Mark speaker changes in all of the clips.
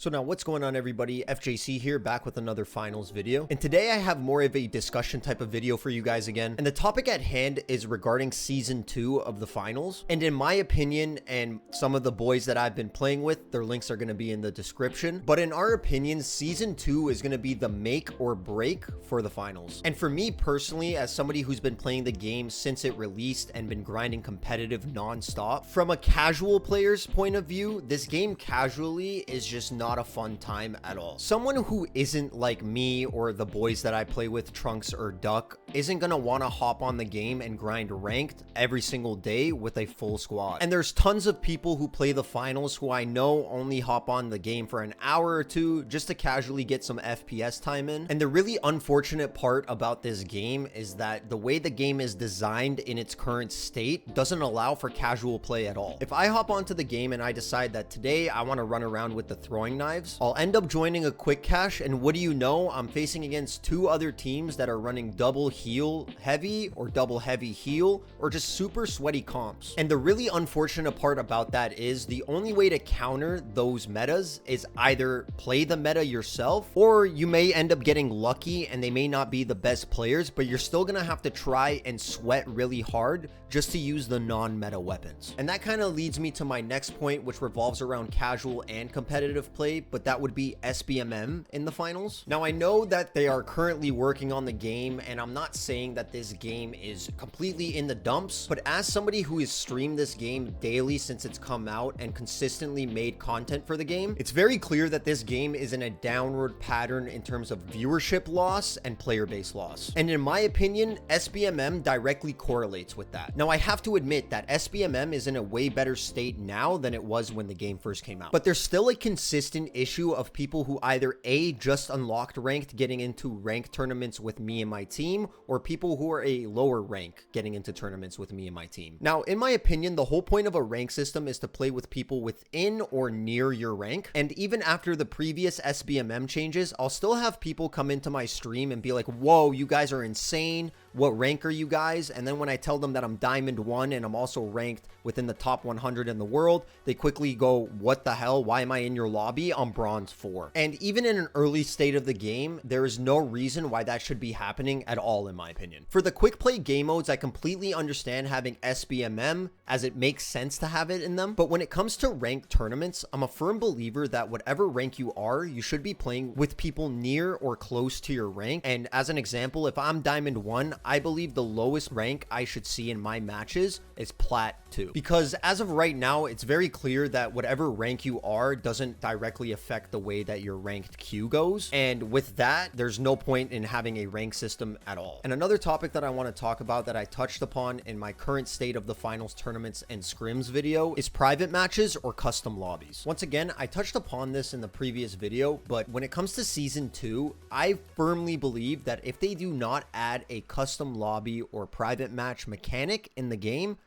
Speaker 1: So now what's going on, everybody? FJC here, back with another finals video. And today I have more of a discussion type of video for you guys again. And the topic at hand is regarding season 2 of the finals. And in my opinion, and some of the boys that I've been playing with, their links are going to be in the description. But in our opinion, season 2 is going to be the make or break for the finals. And for me personally, as somebody who's been playing the game since it released and been grinding competitive non-stop, from a casual player's point of view, this game casually is just not a fun time at all. Someone who isn't like me or the boys that I play with, Trunks or Duck, isn't gonna want to hop on the game and grind ranked every single day with a full squad. And there's tons of people who play the finals who I know only hop on the game for an hour or two just to casually get some FPS time in. And the really unfortunate part about this game is that the way the game is designed in its current state doesn't allow for casual play at all. If I hop onto the game and I decide that today I want to run around with the throwing knives, I'll end up joining a quick cache, and what do you know, I'm facing against two other teams that are running double heal heavy or double heavy heal or just super sweaty comps. And the really unfortunate part about that is the only way to counter those metas is either play the meta yourself, or you may end up getting lucky and they may not be the best players, but you're still gonna have to try and sweat really hard just to use the non-meta weapons. And that kind of leads me to my next point, which revolves around casual and competitive play, but that would be SBMM in the finals. Now, I know that they are currently working on the game, and I'm not saying that this game is completely in the dumps, but as somebody who has streamed this game daily since it's come out and consistently made content for the game, it's very clear that this game is in a downward pattern in terms of viewership loss and player base loss. And in my opinion, SBMM directly correlates with that. Now, I have to admit that SBMM is in a way better state now than it was when the game first came out, but there's still a consistent issue of people who either A, just unlocked ranked getting into ranked tournaments with me and my team, or people who are a lower rank getting into tournaments with me and my team. Now, in my opinion, the whole point of a rank system is to play with people within or near your rank. And even after the previous SBMM changes, I'll still have people come into my stream and be like, whoa, you guys are insane. What rank are you guys? And then when I tell them that I'm Diamond 1 and I'm also ranked within the top 100 in the world, they quickly go, what the hell? Why am I in your lobby? I'm Bronze 4. And even in an early state of the game, there is no reason why that should be happening at all, in my opinion. For the quick play game modes, I completely understand having SBMM, as it makes sense to have it in them. But when it comes to ranked tournaments, I'm a firm believer that whatever rank you are, you should be playing with people near or close to your rank. And as an example, if I'm Diamond 1, I believe the lowest rank I should see in my matches is Plat 2. Because as of right now, it's very clear that whatever rank you are doesn't directly affect the way that your ranked queue goes. And with that, there's no point in having a rank system at all. And another topic that I want to talk about that I touched upon in my current state of the finals tournaments and scrims video is private matches or custom lobbies. Once again, I touched upon this in the previous video, but when it comes to season 2, I firmly believe that if they do not add a custom lobby or private match mechanic in the game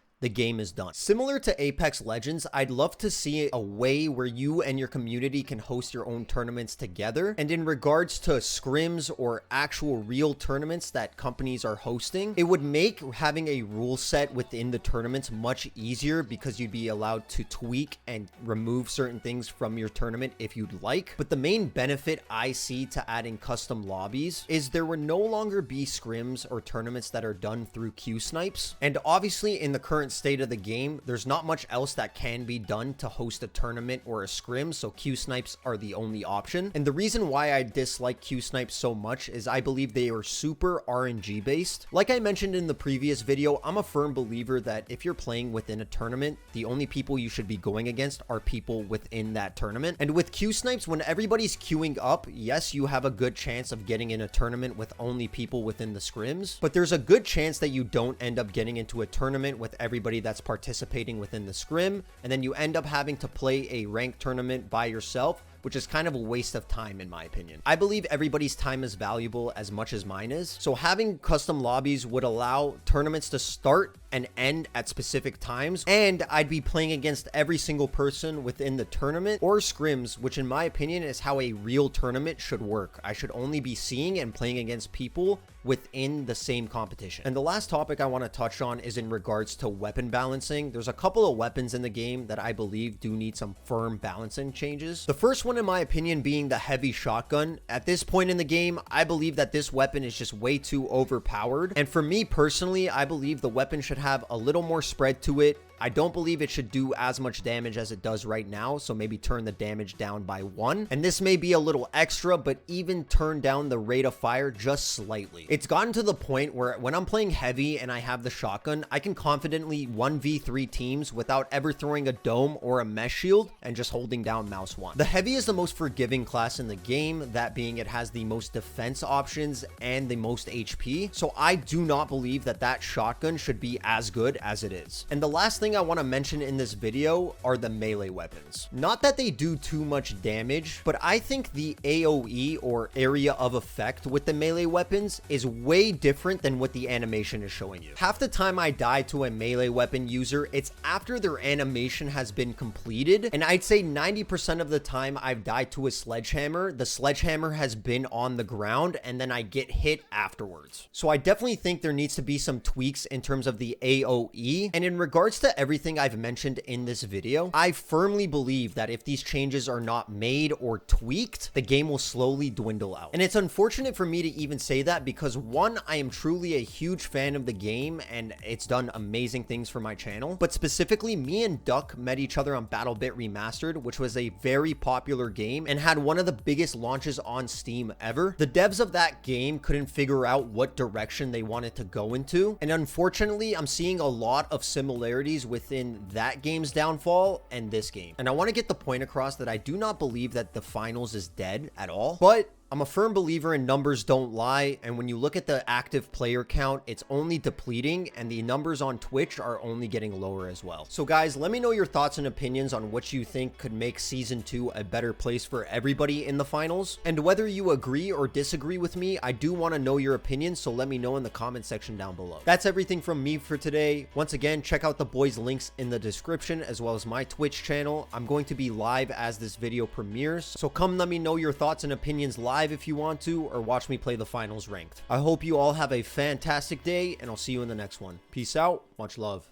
Speaker 1: is done. Similar to Apex Legends, I'd love to see a way where you and your community can host your own tournaments together. And in regards to scrims or actual real tournaments that companies are hosting, it would make having a rule set within the tournaments much easier, because you'd be allowed to tweak and remove certain things from your tournament if you'd like. But the main benefit I see to adding custom lobbies is there would no longer be scrims or tournaments that are done through queue snipes. And obviously in the current state of the game, there's not much else that can be done to host a tournament or a scrim, so queue snipes are the only option. And the reason why I dislike queue snipes so much is I believe they are super RNG based. Like I mentioned in the previous video, I'm a firm believer that if you're playing within a tournament, the only people you should be going against are people within that tournament. And with queue snipes, when everybody's queuing up, yes, you have a good chance of getting in a tournament with only people within the scrims, but there's a good chance that you don't end up getting into a tournament with everybody that's participating within the scrim, and then you end up having to play a ranked tournament by yourself, which is kind of a waste of time in my opinion. I believe everybody's time is valuable as much as mine is, so having custom lobbies would allow tournaments to start and end at specific times, and I'd be playing against every single person within the tournament or scrims, which in my opinion is how a real tournament should work. I should only be seeing and playing against people within the same competition. And the last topic I want to touch on is in regards to weapon balancing. There's a couple of weapons in the game that I believe do need some firm balancing changes. The first one, in my opinion, being the heavy shotgun. At this point in the game, I believe that this weapon is just way too overpowered. And for me personally, I believe the weapon should have a little more spread to it. I don't believe it should do as much damage as it does right now, so maybe turn the damage down by 1. And this may be a little extra, but even turn down the rate of fire just slightly. It's gotten to the point where when I'm playing heavy and I have the shotgun, I can confidently 1v3 teams without ever throwing a dome or a mesh shield and just holding down mouse 1. The heavy is the most forgiving class in the game, that being it has the most defense options and the most HP, so I do not believe that that shotgun should be as good as it is. And the last thing I want to mention in this video are the melee weapons. Not that they do too much damage, but I think the AoE, or area of effect, with the melee weapons is way different than what the animation is showing you. Half the time I die to a melee weapon user, it's after their animation has been completed, and I'd say 90% of the time I've died to a sledgehammer, the sledgehammer has been on the ground and then I get hit afterwards. So I definitely think there needs to be some tweaks in terms of the AoE. And in regards to everything I've mentioned in this video, I firmly believe that if these changes are not made or tweaked, the game will slowly dwindle out. And it's unfortunate for me to even say that because, one, I am truly a huge fan of the game and it's done amazing things for my channel, but specifically me and Duck met each other on BattleBit Remastered, which was a very popular game and had one of the biggest launches on Steam ever. The devs of that game couldn't figure out what direction they wanted to go into, and unfortunately I'm seeing a lot of similarities within that game's downfall and this game. And I want to get the point across that I do not believe that the finals is dead at all, but I'm a firm believer in numbers don't lie, and when you look at the active player count, it's only depleting, and the numbers on Twitch are only getting lower as well. So guys, let me know your thoughts and opinions on what you think could make Season 2 a better place for everybody in the finals, and whether you agree or disagree with me, I do want to know your opinions, so let me know in the comment section down below. That's everything from me for today. Once again, check out the boys' links in the description, as well as my Twitch channel. I'm going to be live as this video premieres, so come let me know your thoughts and opinions live if you want to, or watch me play the finals ranked. I hope you all have a fantastic day, and I'll see you in the next one. Peace out. Much love.